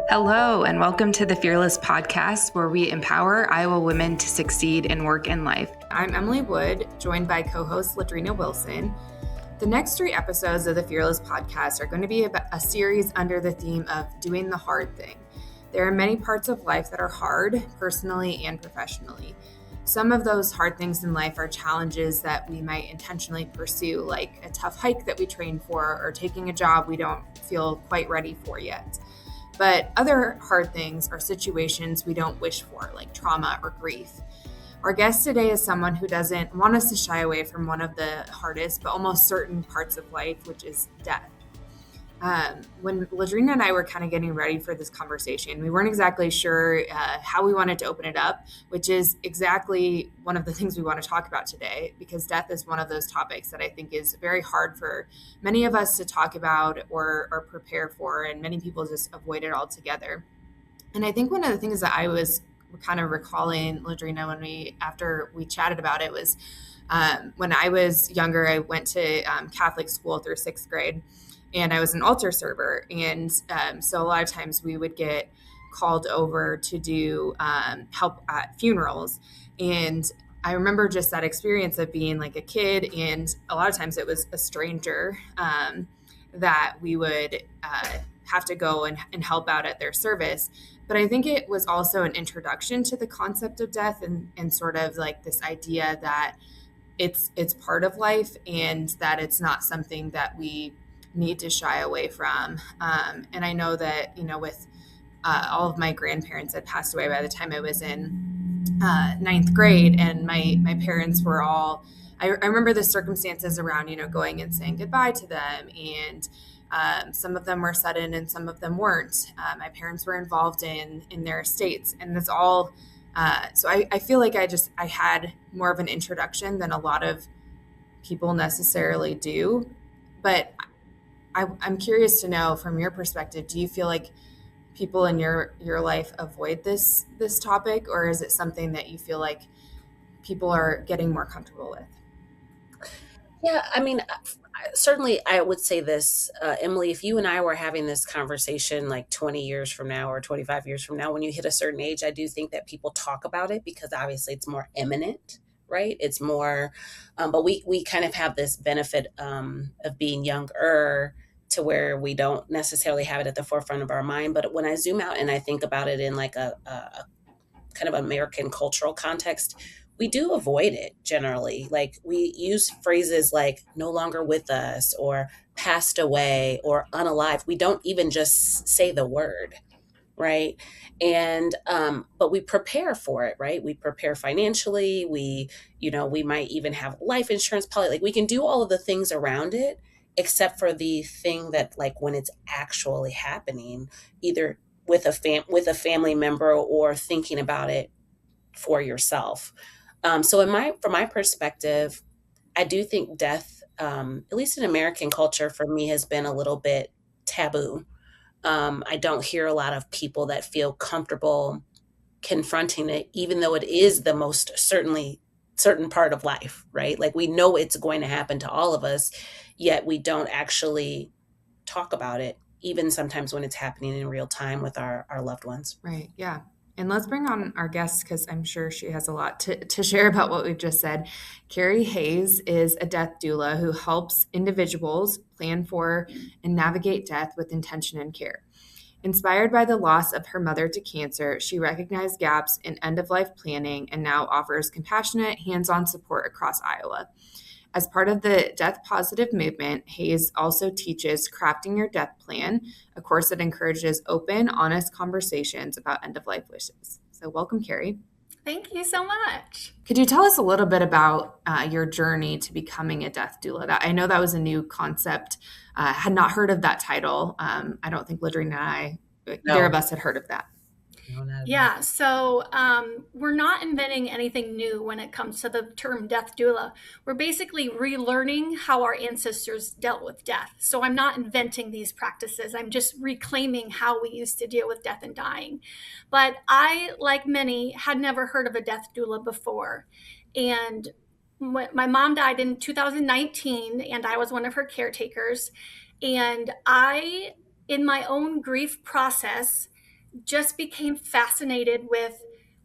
Hello, and welcome to the Fearless Podcast, where we empower Iowa women to succeed in work and life. I'm Emily Wood, joined by co-host Ladrina Wilson. The next 3 episodes of the Fearless Podcast are going to be a series under the theme of doing the hard thing. There are many parts of life that are hard, personally and professionally. Some of those hard things in life are challenges that we might intentionally pursue, like a tough hike that we train for or taking a job we don't feel quite ready for yet. But other hard things are situations we don't wish for, like trauma or grief. Our guest today is someone who doesn't want us to shy away from one of the hardest but almost certain parts of life, which is death. When Ladrina and I were kind of getting ready for this conversation, we weren't exactly sure how we wanted to open it up, which is exactly one of the things we want to talk about today, because death is one of those topics that I think is very hard for many of us to talk about or prepare for, and many people just avoid it altogether. And I think one of the things that I was kind of recalling, Ladrina, after we chatted about it was when I was younger, I went to Catholic school through 6th grade. And I was an altar server. And so a lot of times we would get called over to do help at funerals. And I remember just that experience of being like a kid. And a lot of times it was a stranger that we would have to go and help out at their service. But I think it was also an introduction to the concept of death and sort of like this idea that it's part of life and that it's not something that we need to shy away from. And I know that, with all of my grandparents had passed away by the time I was in 9th grade, and my parents were all, I remember the circumstances around, going and saying goodbye to them. And some of them were sudden and some of them weren't. My parents were involved in their estates, and that's all. So I feel like I had more of an introduction than a lot of people necessarily do. But I'm curious to know, from your perspective, do you feel like people in your life avoid this topic, or is it something that you feel like people are getting more comfortable with? Yeah, I mean, certainly I would say this, Emily, if you and I were having this conversation like 20 years from now or 25 years from now, when you hit a certain age, I do think that people talk about it because obviously it's more imminent, right? It's more, but we kind of have this benefit of being younger to where we don't necessarily have it at the forefront of our mind. But when I zoom out and I think about it in like a kind of American cultural context, we do avoid it generally. Like we use phrases like no longer with us or passed away or unalive. We don't even just say the word, right? And but we prepare for it, right? We prepare financially. We might even have life insurance policy. Like we can do all of the things around it, except for the thing that, like, when it's actually happening, either with a family member or thinking about it for yourself. So from my perspective, I do think death, at least in American culture, for me has been a little bit taboo. I don't hear a lot of people that feel comfortable confronting it, even though it is the most certain part of life, right? Like we know it's going to happen to all of us, yet we don't actually talk about it, even sometimes when it's happening in real time with our loved ones. Right. Yeah. And let's bring on our guest, because I'm sure she has a lot to share about what we've just said. Kerri Hays is a death doula who helps individuals plan for and navigate death with intention and care. Inspired by the loss of her mother to cancer, she recognized gaps in end-of-life planning and now offers compassionate, hands-on support across Iowa. As part of the Death Positive movement, Hays also teaches Crafting Your Death Plan, a course that encourages open, honest conversations about end-of-life wishes. So welcome, Kerri. Thank you so much. Could you tell us a little bit about your journey to becoming a death doula? I know that was a new concept. Had not heard of that title. I don't think Ladrina and I, either of us, had heard of that. Yeah, so we're not inventing anything new when it comes to the term death doula. We're basically relearning how our ancestors dealt with death. So I'm not inventing these practices. I'm just reclaiming how we used to deal with death and dying. But I, like many, had never heard of a death doula before. And my mom died in 2019, and I was one of her caretakers. And I, in my own grief process, just became fascinated with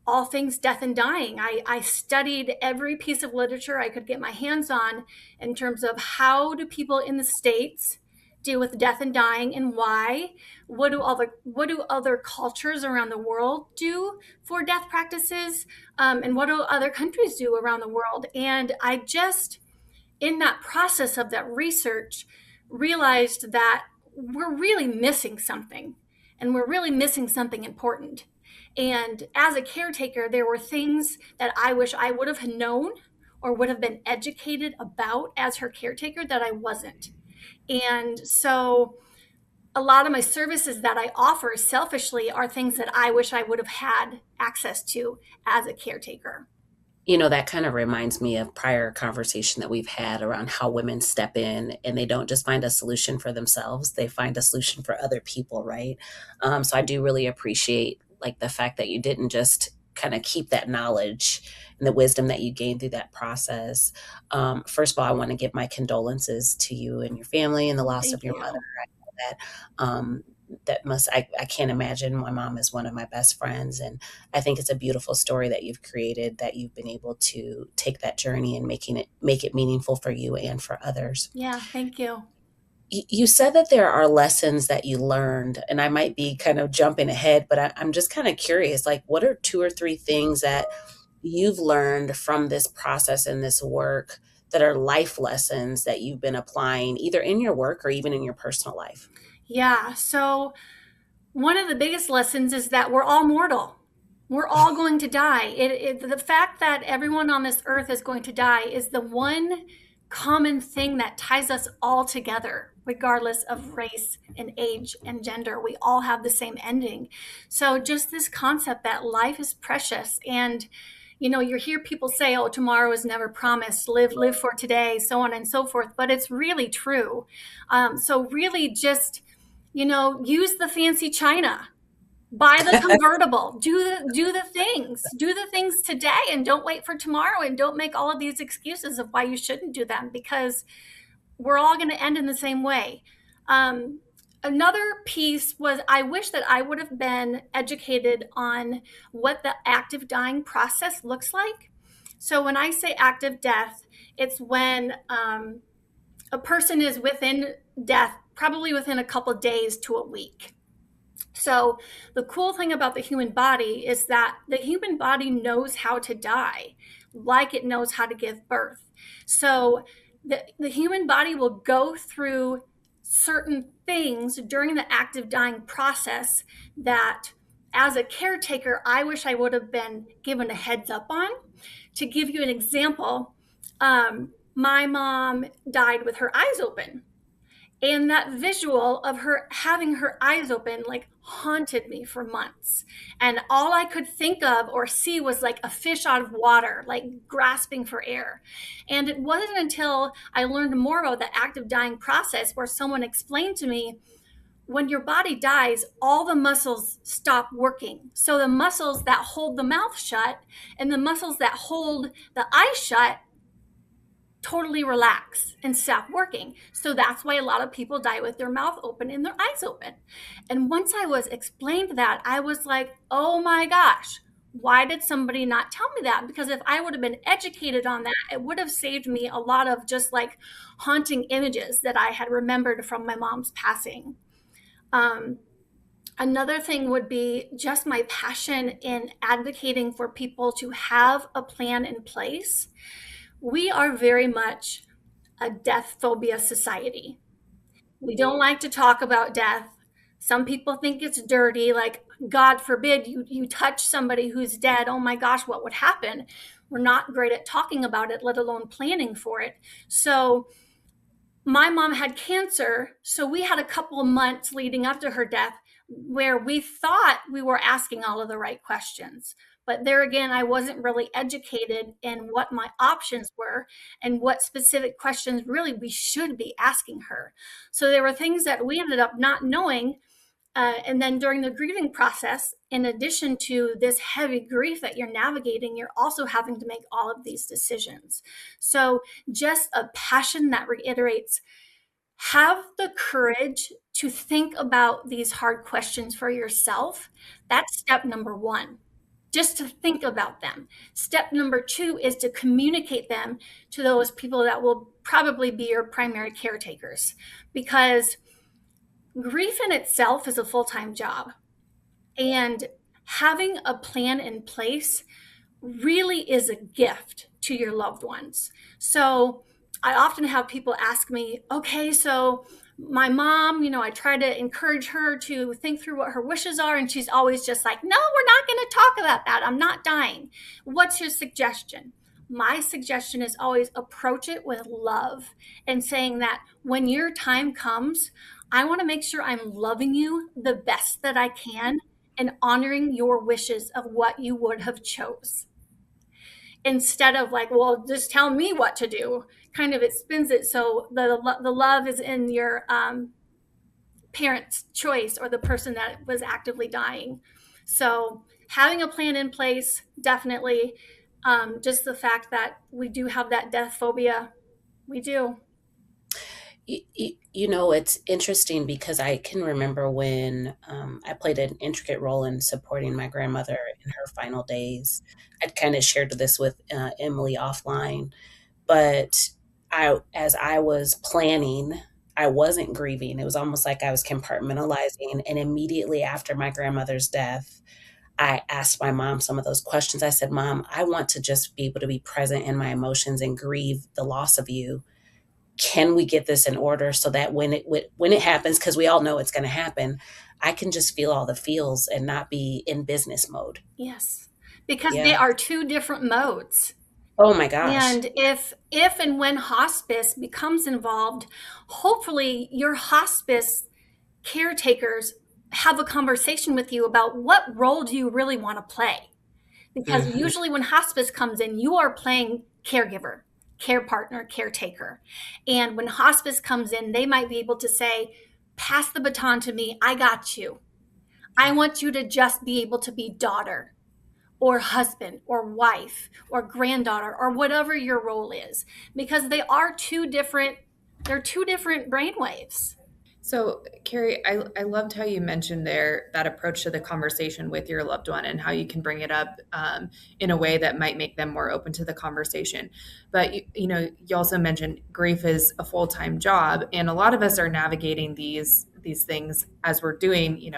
all things death and dying. I studied every piece of literature I could get my hands on in terms of how do people in the States deal with death and dying and why. What do other cultures around the world do for death practices, and what do other countries do around the world? And I just, in that process of that research, realized that we're really missing something, and we're really missing something important. And as a caretaker, there were things that I wish I would have known or would have been educated about as her caretaker that I wasn't. And so a lot of my services that I offer selfishly are things that I wish I would have had access to as a caretaker. That kind of reminds me of prior conversation that we've had around how women step in and they don't just find a solution for themselves, they find a solution for other people, right? So I do really appreciate like the fact that you didn't just kind of keep that knowledge and the wisdom that you gained through that process. First of all, I want to give my condolences to you and your family and the loss of Thank your mother. you. I know that I can't imagine. My mom is one of my best friends, and I think it's a beautiful story that you've created, that you've been able to take that journey and make it meaningful for you and for others. Yeah, thank you. You said that there are lessons that you learned, and I might be kind of jumping ahead, but I'm just kind of curious, like what are two or three things that you've learned from this process and this work that are life lessons that you've been applying either in your work or even in your personal life? Yeah, so one of the biggest lessons is that we're all mortal. We're all going to die. The fact that everyone on this earth is going to die is the one common thing that ties us all together, regardless of race and age and gender. We all have the same ending. So just this concept that life is precious, and you hear people say, "Oh, tomorrow is never promised. Live for today," so on and so forth. But it's really true. So really, just use the fancy china, buy the convertible, do the things today, and don't wait for tomorrow, and don't make all of these excuses of why you shouldn't do them, because we're all going to end in the same way. Another piece was, I wish that I would have been educated on what the active dying process looks like. So when I say active death, it's when a person is within death, probably within a couple of days to a week. So the cool thing about the human body is that the human body knows how to die, like it knows how to give birth. So the human body will go through certain things during the active dying process that, as a caretaker, I wish I would have been given a heads up on. To give you an example, my mom died with her eyes open. And that visual of her having her eyes open like haunted me for months. And all I could think of or see was like a fish out of water, like grasping for air. And it wasn't until I learned more about the active dying process where someone explained to me, when your body dies, all the muscles stop working. So the muscles that hold the mouth shut and the muscles that hold the eye shut totally relax and stop working. So that's why a lot of people die with their mouth open and their eyes open. And once I was explained that, I was like, oh my gosh, why did somebody not tell me that? Because if I would have been educated on that, it would have saved me a lot of just like haunting images that I had remembered from my mom's passing. Another thing would be just my passion in advocating for people to have a plan in place. We are very much a death phobia society. We don't like to talk about death. Some people think it's dirty, like, God forbid you touch somebody who's dead. Oh my gosh, what would happen? We're not great at talking about it, let alone planning for it. So my mom had cancer, so we had a couple of months leading up to her death where we thought we were asking all of the right questions. But there again, I wasn't really educated in what my options were and what specific questions really we should be asking her. So there were things that we ended up not knowing. And then during the grieving process, in addition to this heavy grief that you're navigating, you're also having to make all of these decisions. So just a passion that reiterates, have the courage to think about these hard questions for yourself. That's step number one, just to think about them. Step number two is to communicate them to those people that will probably be your primary caretakers, because grief in itself is a full-time job. And having a plan in place really is a gift to your loved ones. So I often have people ask me, okay, so my mom, I try to encourage her to think through what her wishes are. And she's always just like, no, we're not going to talk about that. I'm not dying. What's your suggestion? My suggestion is always approach it with love and saying that when your time comes, I want to make sure I'm loving you the best that I can and honoring your wishes of what you would have chose. Instead of like, well, just tell me what to do. Kind of it spins it so the love is in your parent's choice or the person that was actively dying. So having a plan in place, definitely. Just the fact that we do have that death phobia, we do. It's interesting because I can remember when I played an intricate role in supporting my grandmother in her final days. I'd kind of shared this with Emily offline, but as I was planning, I wasn't grieving. It was almost like I was compartmentalizing. And immediately after my grandmother's death, I asked my mom some of those questions. I said, Mom, I want to just be able to be present in my emotions and grieve the loss of you. Can we get this in order so that when it happens, because we all know it's going to happen, I can just feel all the feels and not be in business mode. Yes, because they are two different modes. Oh my gosh. And if and when hospice becomes involved, hopefully your hospice caretakers have a conversation with you about what role do you really want to play. Because usually when hospice comes in, you are playing caregiver, care partner, caretaker. And when hospice comes in, they might be able to say, pass the baton to me. I got you. I want you to just be able to be daughter or husband or wife or granddaughter or whatever your role is, because they're two different brainwaves. So, Kerri, I loved how you mentioned there that approach to the conversation with your loved one and how you can bring it up in a way that might make them more open to the conversation. But, you also mentioned grief is a full-time job, and a lot of us are navigating these things as we're doing,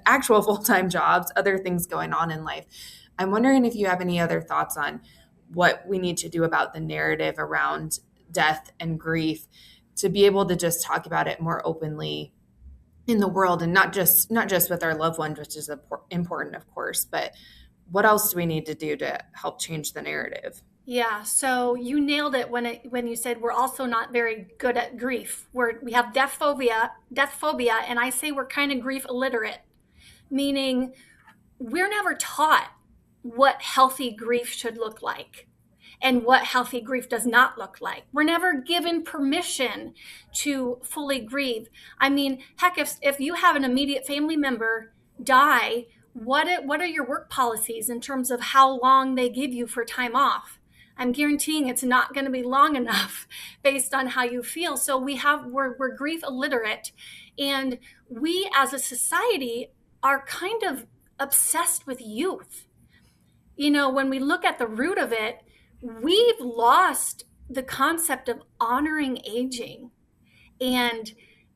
actual full-time jobs, other things going on in life. I'm wondering if you have any other thoughts on what we need to do about the narrative around death and grief to be able to just talk about it more openly in the world, and not just with our loved ones, which is important, of course, but what else do we need to do to help change the narrative? Yeah, so you nailed it when you said we're also not very good at grief. We have death phobia, and I say we're kind of grief illiterate, meaning we're never taught what healthy grief should look like and what healthy grief does not look like. We're never given permission to fully grieve. I mean, heck, if you have an immediate family member die, what are your work policies in terms of how long they give you for time off? I'm guaranteeing it's not going to be long enough based on how you feel. So we're grief illiterate, and we as a society are kind of obsessed with youth. When we look at the root of it, we've lost the concept of honoring aging and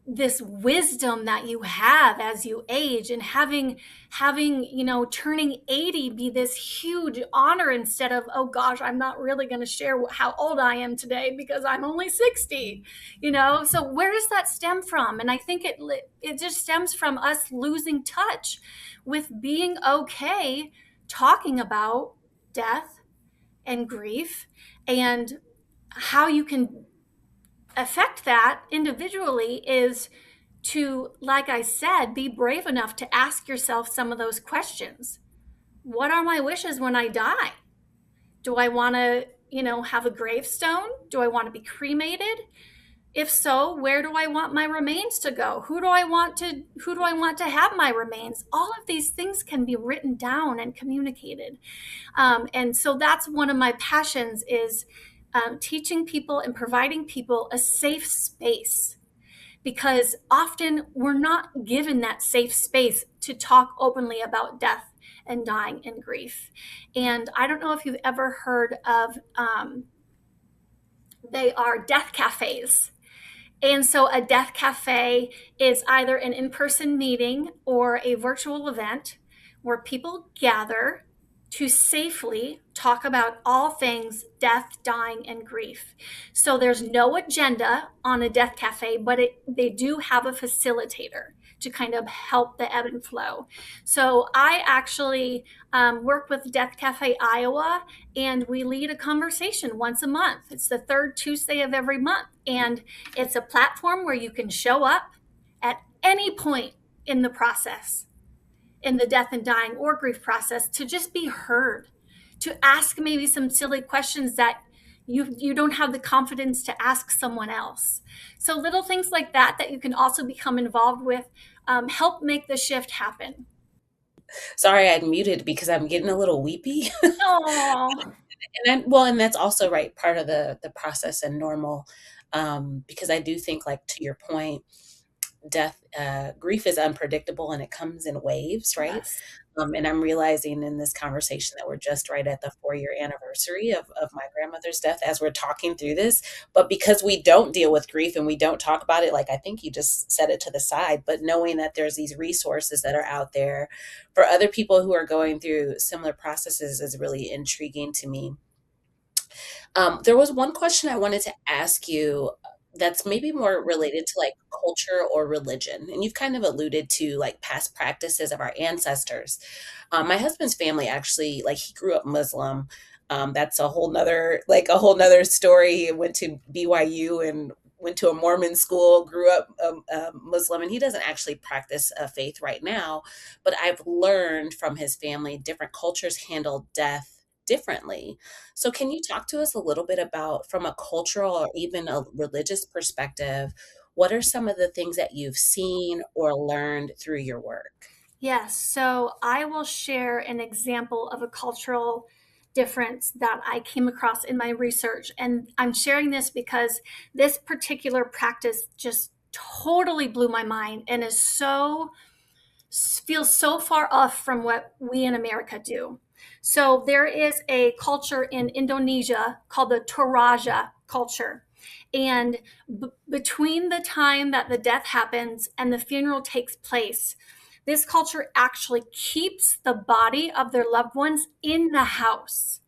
this wisdom that you have as you age, and having turning 80 be this huge honor instead of, oh gosh, I'm not really going to share how old I am today because I'm only 60. So where does that stem from? And I think it just stems from us losing touch with being okay talking about death and grief, and how you can affect that individually is to, like I said, be brave enough to ask yourself some of those questions. What are my wishes when I die? Do I want to, have a gravestone? Do I want to be cremated? If so, where do I want my remains to go? Who do I want to have my remains? All of these things can be written down and communicated. And so that's one of my passions is teaching people and providing people a safe space because often we're not given that safe space to talk openly about death and dying and grief. And I don't know if you've ever heard of, they are death cafes. And so a death cafe is either an in-person meeting or a virtual event where people gather to safely talk about all things death, dying, and grief. So there's no agenda on a death cafe, but they do have a facilitator to kind of help the ebb and flow. So I actually work with Death Cafe Iowa, and we lead a conversation once a month. It's the third Tuesday of every month. And it's a platform where you can show up at any point in the process, in the death and dying or grief process, to just be heard, to ask maybe some silly questions that you don't have the confidence to ask someone else. So little things like that you can also become involved with help make the shift happen. Sorry, I'd muted because I'm getting a little weepy. Oh, And that's also right, part of the process and normal, because I do think, like, to your point, grief is unpredictable and it comes in waves, right? yes. And I'm realizing in this conversation that we're just right at the 4-year anniversary of my grandmother's death as we're talking through this. But because we don't deal with grief and we don't talk about it, like I think you just set it to the side, but knowing that there's these resources that are out there for other people who are going through similar processes is really intriguing to me. There was one question I wanted to ask you that's maybe more related to like culture or religion. And you've kind of alluded to like past practices of our ancestors. My husband's family actually, like he grew up Muslim. That's a whole nother story. He went to BYU and went to a Mormon school, grew up Muslim, and he doesn't actually practice faith right now. But I've learned from his family, different cultures handle death differently. So, can you talk to us a little bit about, from a cultural or even a religious perspective, what are some of the things that you've seen or learned through your work? Yes. So I will share an example of a cultural difference that I came across in my research. And I'm sharing this because this particular practice just totally blew my mind and feels so far off from what we in America do. So there is a culture in Indonesia called the Toraja culture. And between the time that the death happens and the funeral takes place, this culture actually keeps the body of their loved ones in the house.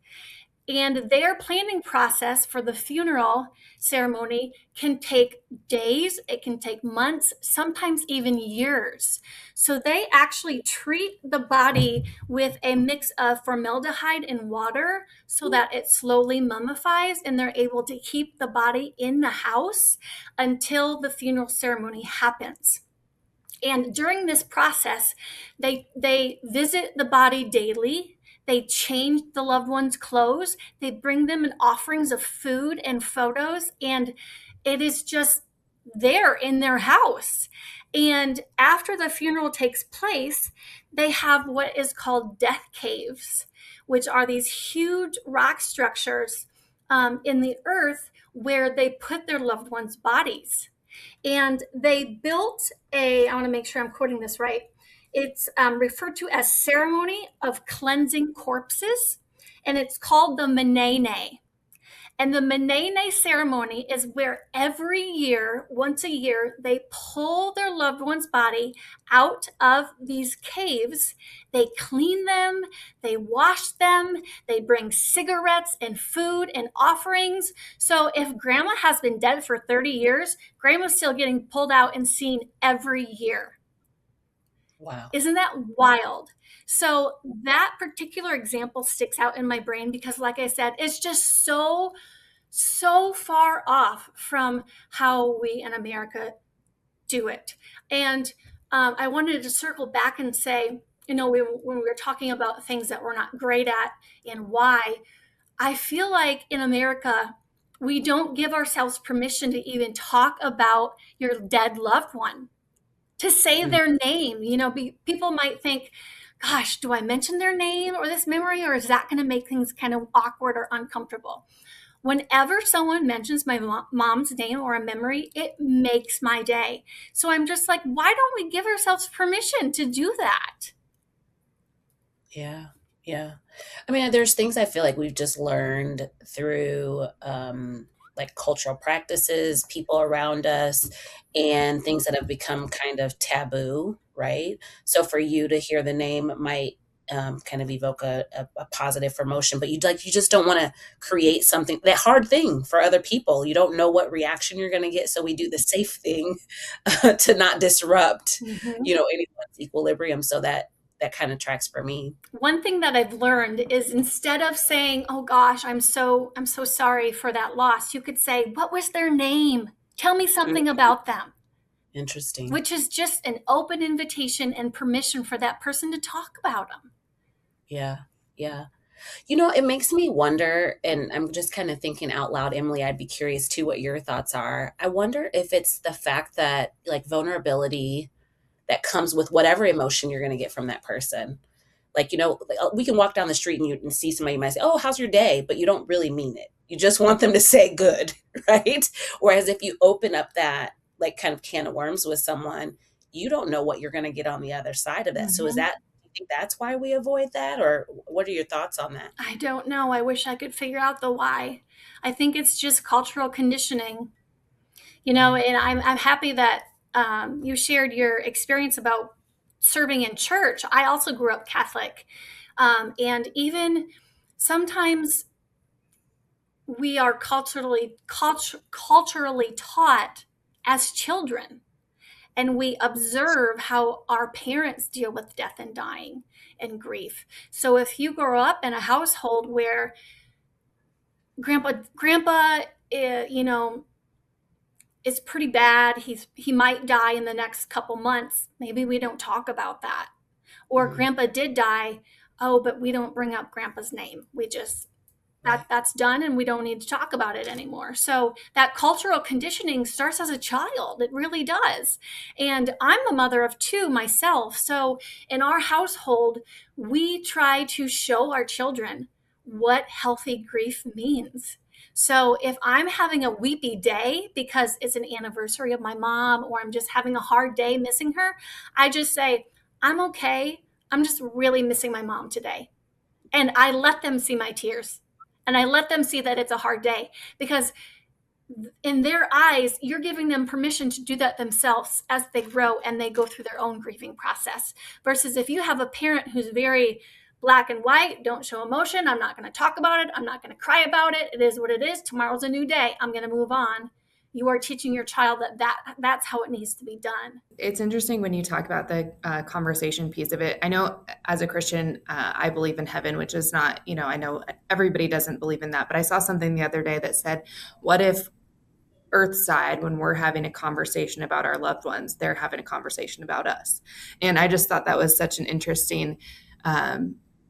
And their planning process for the funeral ceremony can take days, it can take months, sometimes even years. So they actually treat the body with a mix of formaldehyde and water so that it slowly mummifies, and they're able to keep the body in the house until the funeral ceremony happens. And during this process, they visit the body daily. They change the loved one's clothes. They bring them in offerings of food and photos. And it is just there in their house. And after the funeral takes place, they have what is called death caves, which are these huge rock structures in the earth where they put their loved ones' bodies. And they built I want to make sure I'm quoting this right. It's referred to as ceremony of cleansing corpses, and it's called the Menene. And the Menene ceremony is where every year, once a year, they pull their loved one's body out of these caves. They clean them, they wash them, they bring cigarettes and food and offerings. So if grandma has been dead for 30 years, grandma's still getting pulled out and seen every year. Wow. Isn't that wild? So that particular example sticks out in my brain because, like I said, it's just so far off from how we in America do it. And I wanted to circle back and say, when we were talking about things that we're not great at and why, I feel like in America, we don't give ourselves permission to even talk about your dead loved one, to say their name. People might think, gosh, do I mention their name or this memory, or is that going to make things kind of awkward or uncomfortable? Whenever someone mentions my mom's name or a memory, it makes my mom's name or a memory, it makes my day. So I'm just like, why don't we give ourselves permission to do that? Yeah. Yeah. I mean, there's things I feel like we've just learned through like cultural practices, people around us, and things that have become kind of taboo, right? So for you to hear the name might kind of evoke a positive emotion, but you just don't want to create something that hard thing for other people. You don't know what reaction you're going to get, so we do the safe thing to not disrupt, Mm-hmm. anyone's equilibrium. So that kind of tracks for me. One thing that I've learned is instead of saying, "Oh gosh, I'm so sorry for that loss," you could say, "What was their name? Tell me something Mm, about them." interesting. Which is just an open invitation and permission for that person to talk about them. Yeah. Yeah. It makes me wonder, and I'm just kind of thinking out loud, Emily, I'd be curious too what your thoughts are. I wonder if it's the fact that like vulnerability that comes with whatever emotion you're going to get from that person. Like, we can walk down the street and you and see somebody, you might say, "Oh, how's your day?" But you don't really mean it. You just want them to say good, right? Whereas if you open up that like kind of can of worms with someone, you don't know what you're going to get on the other side of that. So Mm-hmm. do you think that's why we avoid that? Or what are your thoughts on that? I don't know. I wish I could figure out the why. I think it's just cultural conditioning, Mm, and I'm happy that you shared your experience about serving in church. I also grew up Catholic. And even sometimes we are culturally taught as children, and we observe how our parents deal with death and dying and grief. So if you grow up in a household where grandpa is pretty bad, he might die in the next couple months, maybe we don't talk about that. Or mm, grandpa did die, oh, but we don't bring up grandpa's name. We just right. that's done, and we don't need to talk about it anymore. So that cultural conditioning starts as a child. It really does. And I'm a mother of two myself. So in our household, we try to show our children what healthy grief means. So if I'm having a weepy day because it's an anniversary of my mom, or I'm just having a hard day missing her, I just say, "I'm okay. I'm just really missing my mom today." And I let them see my tears, and I let them see that it's a hard day, because in their eyes, you're giving them permission to do that themselves as they grow and they go through their own grieving process. Versus if you have a parent who's very black and white, don't show emotion, I'm not going to talk about it, I'm not going to cry about it, it is what it is, tomorrow's a new day, I'm going to move on. You are teaching your child that's how it needs to be done. It's interesting when you talk about the conversation piece of it. I know as a Christian, I believe in heaven, which is not, I know everybody doesn't believe in that, but I saw something the other day that said, what if Earthside, when we're having a conversation about our loved ones, they're having a conversation about us? And I just thought that was such an interesting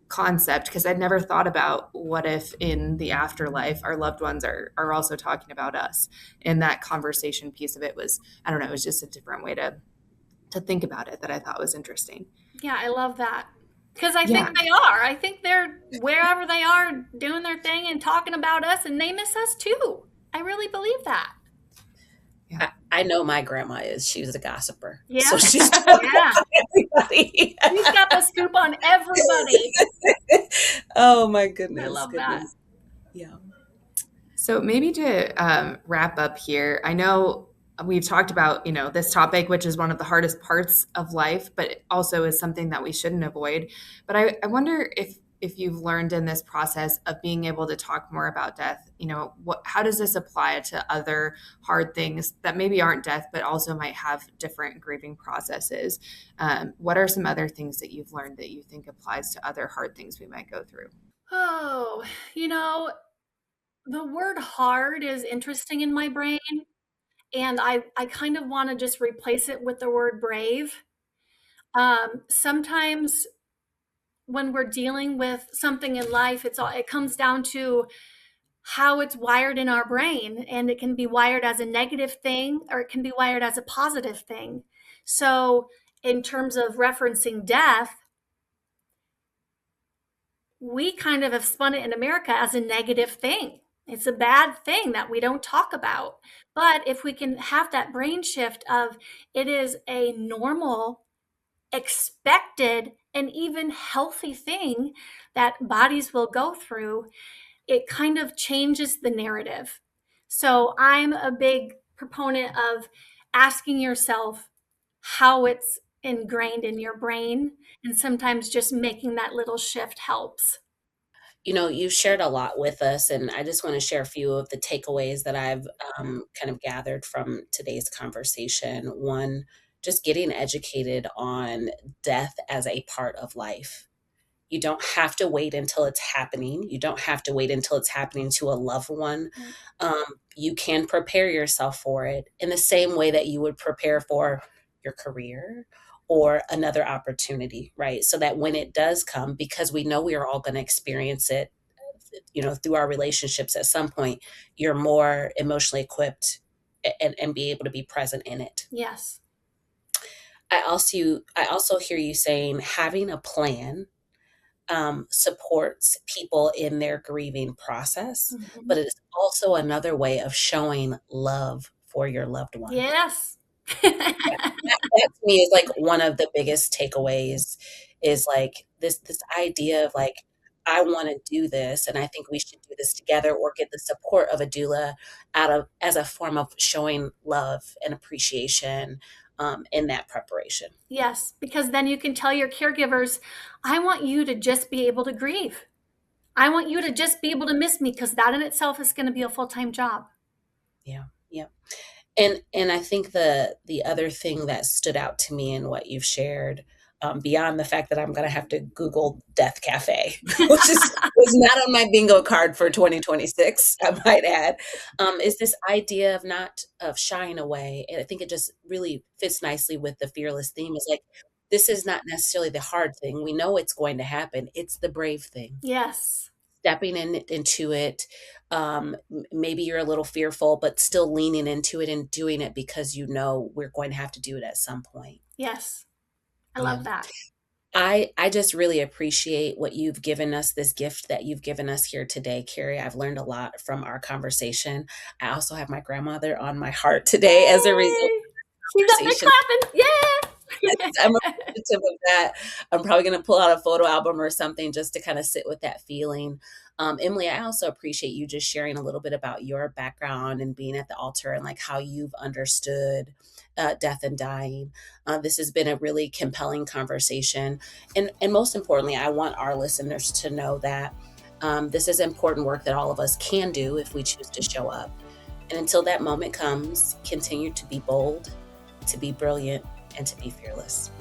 concept, because I'd never thought about what if in the afterlife our loved ones are also talking about us. And that conversation piece of it was, I don't know, it was just a different way to think about it that I thought was interesting. Yeah, I love that. Because I think Yeah. they are. I think they're wherever they are doing their thing and talking about us, and they miss us too. I really believe that. Yeah. I know my grandma is. She was a gossiper. Yeah. So she's talking Yeah. about everybody. She's got the scoop on everybody. Oh my I goodness. love that. Yeah. So maybe to wrap up here, I know we've talked about, this topic, which is one of the hardest parts of life, but it also is something that we shouldn't avoid. But I wonder if you've learned in this process of being able to talk more about death, how does this apply to other hard things that maybe aren't death, but also might have different grieving processes? What are some other things that you've learned that you think applies to other hard things we might go through? Oh, the word hard is interesting in my brain. And I kind of want to just replace it with the word brave. Sometimes when we're dealing with something in life, it comes down to how it's wired in our brain, and it can be wired as a negative thing or it can be wired as a positive thing. So in terms of referencing death, we kind of have spun it in America as a negative thing. It's a bad thing that we don't talk about. But if we can have that brain shift of it is a normal, expected, and even healthy thing that bodies will go through, it kind of changes the narrative. So I'm a big proponent of asking yourself how it's ingrained in your brain. And sometimes just making that little shift helps. You've shared a lot with us, and I just want to share a few of the takeaways that I've kind of gathered from today's conversation. One, just getting educated on death as a part of life. You don't have to wait until it's happening. You don't have to wait until it's happening to a loved one. Right. You can prepare yourself for it in the same way that you would prepare for your career or another opportunity, right? So that when it does come, because we know we are all going to experience it, through our relationships at some point, you're more emotionally equipped and be able to be present in it. Yes. I also hear you saying having a plan supports people in their grieving process, but it is also another way of showing love for your loved one. Yes. That to me is like one of the biggest takeaways is like this idea of like, I want to do this and I think we should do this together or get the support of a doula out of as a form of showing love and appreciation in that preparation. Yes, because then you can tell your caregivers, I want you to just be able to grieve. I want you to just be able to miss me, because that in itself is going to be a full-time job. Yeah. Yeah. And I think the other thing that stood out to me in what you've shared, beyond the fact that I'm going to have to Google Death Cafe, which was not on my bingo card for 2026, I might add, is this idea of not of shying away. And I think it just really fits nicely with the fearless theme. Is like, this is not necessarily the hard thing. We know it's going to happen. It's the brave thing. Yes. Stepping into it. Maybe you're a little fearful, but still leaning into it and doing it because you know we're going to have to do it at some point. Yes. I Yeah. love that. I just really appreciate what you've given us, this gift that you've given us here today, Kerri. I've learned a lot from our conversation. I also have my grandmother on my heart today as a result of She's the up there conversation. clapping. Yeah. I'm appreciative of that. I'm probably going to pull out a photo album or something just to kind of sit with that feeling. Emily, I also appreciate you just sharing a little bit about your background and being at the altar and like how you've understood death and dying. This has been a really compelling conversation. And most importantly, I want our listeners to know that this is important work that all of us can do if we choose to show up. And until that moment comes, continue to be bold, to be brilliant, and to be fearless.